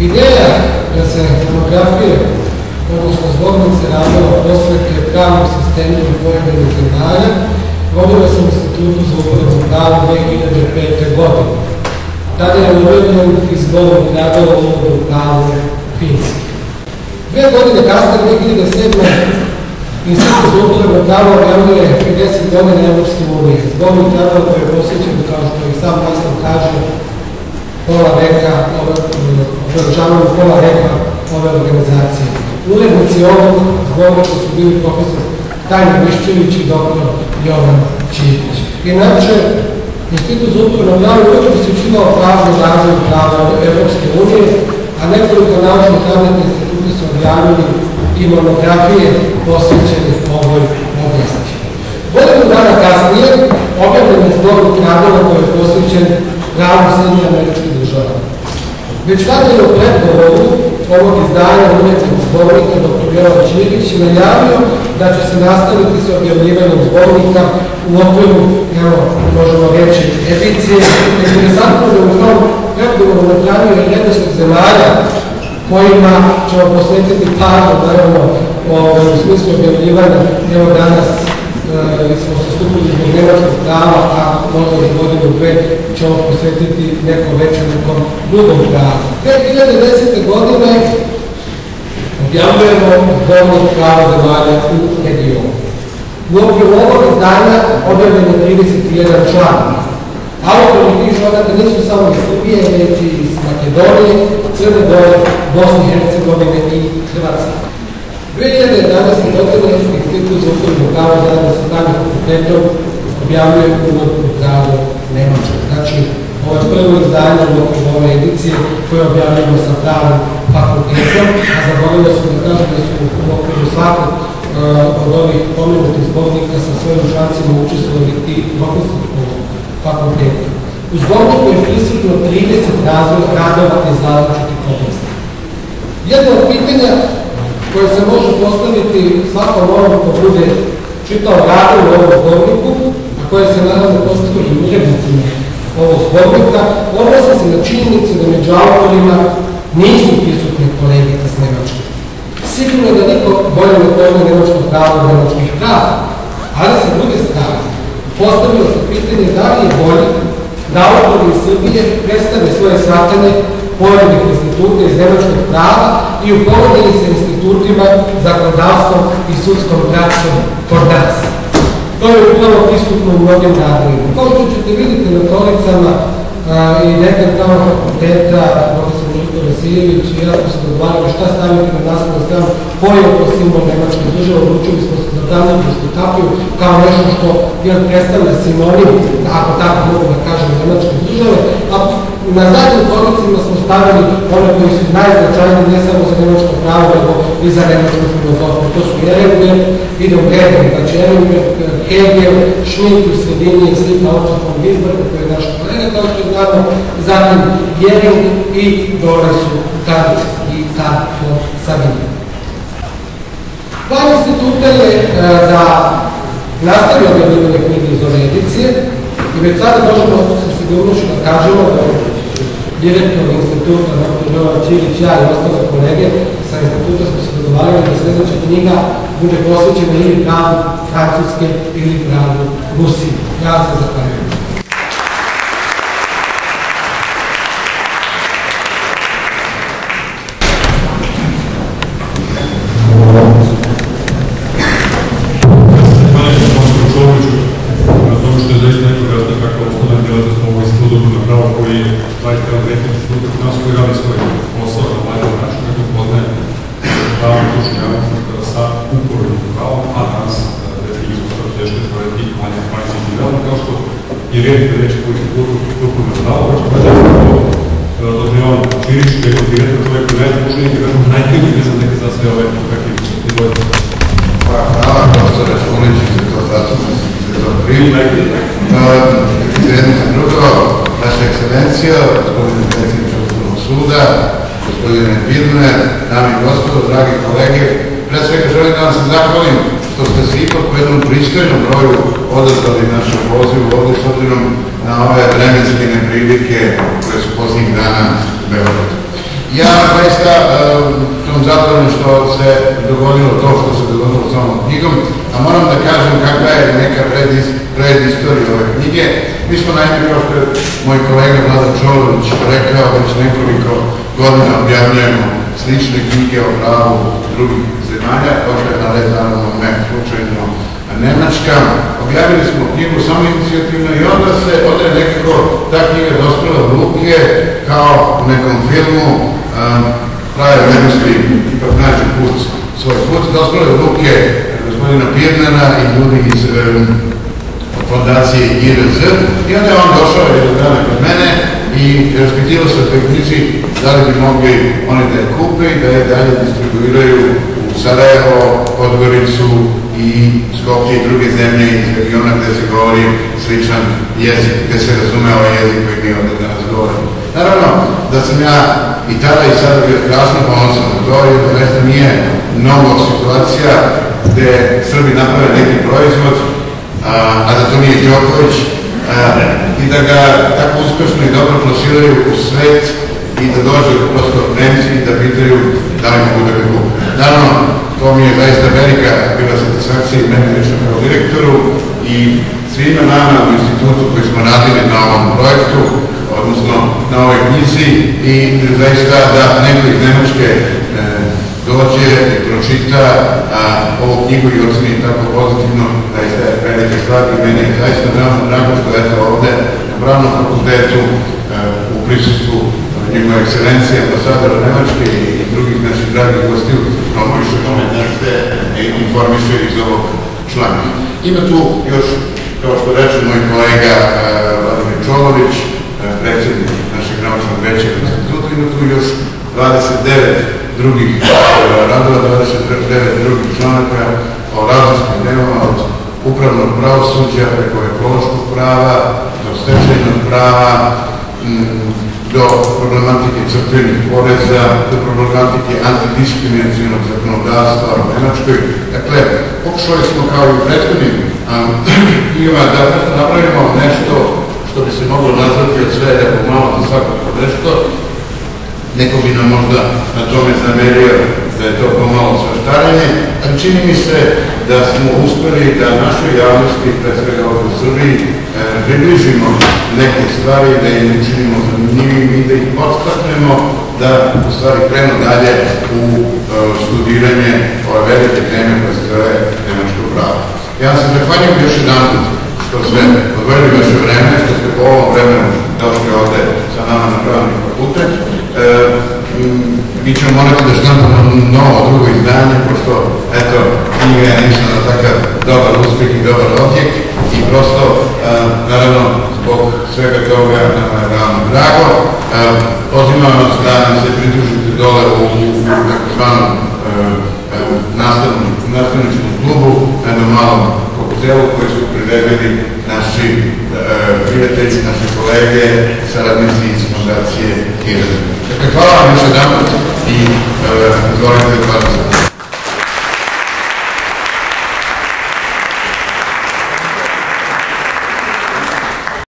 Ideja da se monografije, odnosno zbornice radila posvete pravnom sistemu i pojedinih zemalja, vodila sam Institutu za uporedno pravo 2005. godine. Tada je uvedeno iz zbornih radova uporedno pravo Finske. 2 godine kasnije, 2007. Institut za uporedno pravo objavljuje 50 godina Evropske unije. Zbornih radova koje je posvećeno, kao što i sam naslov kaže, pola veka, obeležavamo pola veka ove organizacije. Urednici ovog zbornika su bili profesor Tajna Miščević i dr. Jovan Ćirić. Inače, Institut za uporedno pravo uvijek posvećivao pravni razvoj prava Evropske unije, a nekoliko naučnih radnih instituta su objavili i monografije posvećene ovoj oblasti. Godinu dana kasnije objavljen je zbornik radova koji je posvećen pravu Sjedinjenih Američkih Država. Već tada je u predgovoru ovog izdanja urednog zbornika dr. Jovan Ćirić najavio da će se nastaviti sa objavljivanjem zbornika u okviru, evo, možemo reći, edicije. Interesantno da u tom predgovoru napravio je jednostavnih zemalja kojima ćemo posvetiti pažnju, naravno, u smislu objavljivanja. Evo danas smo se skupili zbog nemačkog prava, a možda za godinu, 2 ćemo posvetiti neko veće nekom drugom pravu. 2010. godine objavljujemo zbornik prava zemalja u regionu. U okviru ovog izdanja objavljen je 31 član. Autori tih članaka nisu samo iz Srbije, već i iz Makedonije, Crne Gore, Bosne i Hercegovine i Hrvatske. 2011. godine Institut za uporedno pravo zajedno sa Pravnim fakultetom objavljuje uvodno pravo Nemačke. Znači, ovo je prvo izdanje u okviru ove edicije koje objavljamo sa Pravnim fakultetom, a zaboravio smo da kažem da su u okviru svakog od ovih pomenutih zbornika sa svojim člancima učestvovali i profesori fakulteta. U zborniku je prisutno 30 radova iz različitih oblasti. Jedno od pitanja koje se može postaviti svakom onom ko bude čitao radove u ovom zborniku, a koje se naravno postavili i urednicima ovog zbornika, odnosi se na činjenicu da među autorima nisu prisutne kolege iz Nemačke. Sigurno je da niko bolje ne poznaje nemačko pravo od nemačkih prava, ali sa druge strane postavilo se pitanje da li je bolje da autori iz Srbije predstave svoje shvatanje pojedinih instituta iz nemačkog prava i uporedili se institutima, zakonodavstvom i sudskom praksom kod nas. To je upravo prisutno u mnogim radovima. Kao što ćete vidjeti na stolicama i dekan Pravnog fakulteta, profesor Željko Vasijević i ja smo se dogovarali šta staviti na naslovnu stranu, koji je to simbol nemačke države, odlučili smo se za Brandenbursku tapiju kao nešto što predstavlja sinonim, ako tako mogu da kažem, nemačke države, a na zadnjim kolicima smo stavili one koji su najznačajniji ne samo za nemačko pravo, nego i za nemačku filozofiju. To su Ehrenberg, idem redom, znači Ehrenberg, Hegel, Schmitt u sredini je slika Otto von Bismarcka, koji je naš kolega, kao što znamo, zatim Jering i dole su Tadić i Tad von Sabine. Plan instituta je da nastavi objavljivanje knjige iz ove edicije i već sada možemo sa sigurnošću da kažemo da direktor instituta, dr. Jovan Ćirić, ja i ostale kolege sa instituta smo se dogovarali da sljedeća knjiga bude posvećena ili pravu Francuske ili pravu Rusije. Ja se zahvaljujem. I rijetko reći koji su grupu na pravo, dr. Jovan Ćirić, koji je direktor čovjek koji najzvučniji i veoma najkrivniji vezan neke za sve ove kakve izvojite. Hvala, profesore Šulić, sektor zastupnici, sektor primi. Za jedno za drugo, vaša ekscelencija, gospodine predsjedniče Ustavnog suda, gospodine Birne, dame i gospodo, dragi kolege, pre svega želim da vam se zahvalim što ste se ipak u jednom pristojnom broju odazvali našu pozivu ovdje s obzirom na ove vremenske neprilike koje su posljednjih dana u Beogradu. Ja zaista sam zadovoljan što se dogodilo to što se dogodilo s ovom knjigom, a moram da kažem kakva je neka predistorija ove knjige. Mi smo naime, kao što je moj kolega Vladan Čolović rekao, već nekoliko godina objavljujemo slične knjige o pravu drugih zemalja, dakle, ali naravno ne slučajno Nemačka. Objavili smo knjigu samo inicijativno i onda je nekako ta knjiga dospela u ruke kao u nekom filmu prave vrednosti ipak nađe put, svoj put, dospela je u ruke gospodina Pirnera i ljudi iz fondacije IRZ i onda je on došao jedan dana kod mene i raspitivao se o toj knjizi da li bi mogli oni da je kupe i da je dalje distribuiraju u Sarajevo, Podgoricu i Skopje i druge zemlje iz regiona gde se govori sličan jezik, gde se razume ovaj jezik koji mi ovde danas govorimo. Naravno da sam ja i tada i sada bio strašno ponosan na to, jer zaista nije mnogo situacija gde Srbi naprave neki proizvod, a da to nije Đoković, i da ga tako uspešno i dobro plasiraju u svet i da dođe prosto Nemci i da pitaju da li mogu da ga kupe. Naravno, to mi je zaista velika bila satisfakcija i meni lično kao direktoru i svima nama u institutu koji smo radili na ovom projektu, odnosno na ovoj knjizi, i zaista da neko iz Nemačke dođe i pročita ovu knjigu i oceni tako pozitivno, zaista je velika stvar i meni je zaista veoma drago što je to ovde na Pravnom fakultetu u prisustvu njegove ekscelencije, ambasadora Nemačke i drugih naših dragih gostiju promoviše tome da se informiše iz ovog članka. Ima tu još, kao što reče moj kolega Vladimir Čolović, predsjednik našeg naučnog veća instituta, ima tu još 29 drugih radova, 29 drugih članaka o različitim temama, od upravnog pravosuđa preko ekološkog prava, do stečajnog prava, do problematike crkvenih poreza, do problematike antidiskriminacionog zakonodavstva u Nemačkoj. Dakle, pokušali smo kao i u prethodnim knjigama da napravimo nešto što bi se moglo nazvati od sve malo za svakako nešto. Neko bi nam možda na tome zamerio da je to pomalo svaštarenje, ali čini mi se da smo uspeli da našoj javnosti, pre svega ovdje u Srbiji, približimo neke stvari, da im učinimo zanimljivim i da ih podstaknemo da u stvari krenu dalje u studiranje ove velike teme koje se zove nemačko pravo. Ja se zahvaljujem još jedan što ste odvojili vaše vreme, što ste po ovom vremenu došli ovde sa nama na Pravni fakultet. Mi ćemo morati da štampamo novo drugo izdanje, pošto, eto, knjiga je ništa na takav dobar uspeh i dobar odjek i prosto, naravno, zbog svega toga nam je veoma drago. Pozivam vas da nam se pridružite dole u takozvanom nastavničkom klubu, na jednom malom koktelu koji su priredili naši prijatelji, naši kolege, saradnici iz fondacije IRZ. Dakle, hvala vam još jedan put i izvolite